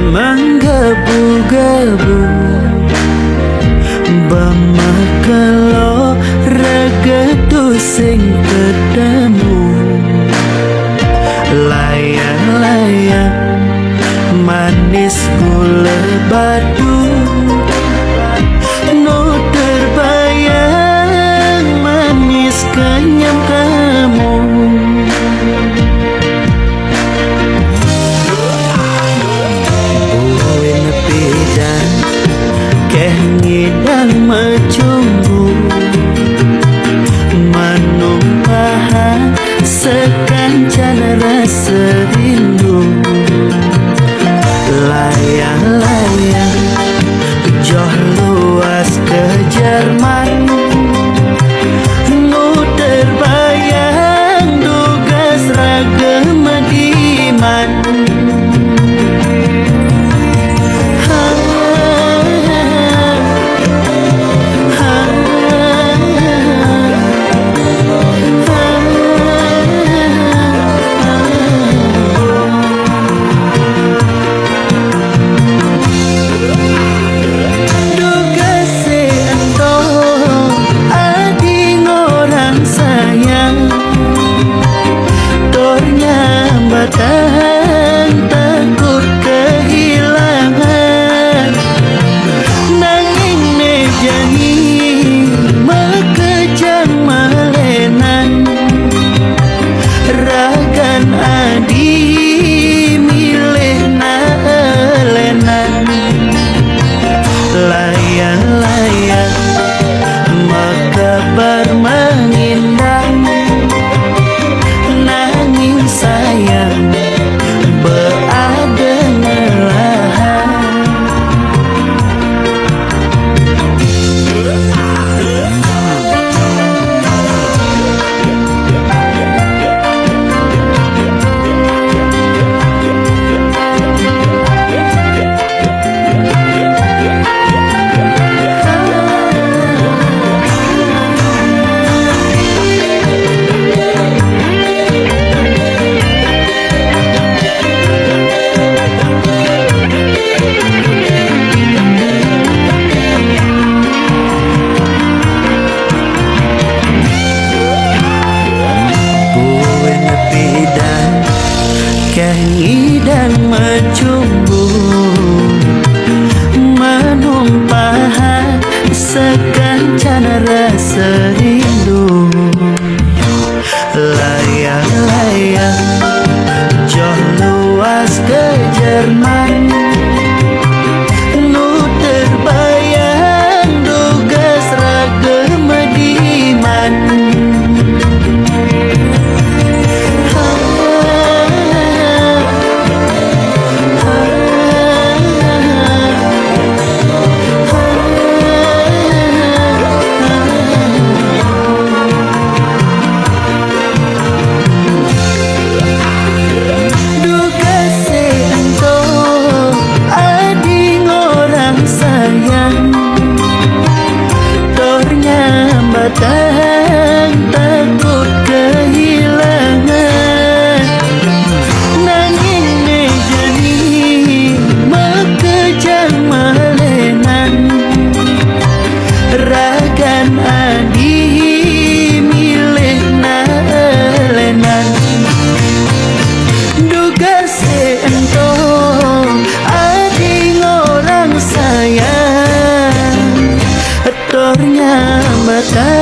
Menggebu-gebu Bamakalo regedu sing ketemu Layang-layang manis gula batu No terbayang manis kenyam kamu ngidang mencumbu menumpahan sekancan rasa rindu layang-layang jauh luas ke Jerman nu terbayang duga seragam diman takut kehilangan nanging nejani mekejang malenan ragan adi milih nalenan layang-layang makabar mengindang nanging sayang berada ngelahan ngidang mencumbu menumpahan sekancan rasa rindu layang-layang jauh luas ke Jerman nu terbayang duga seragam diman takut kehilangan nanging nejani mekejang malenan ragan adi milih nalenan duga seentong adi orang sayang tornya mata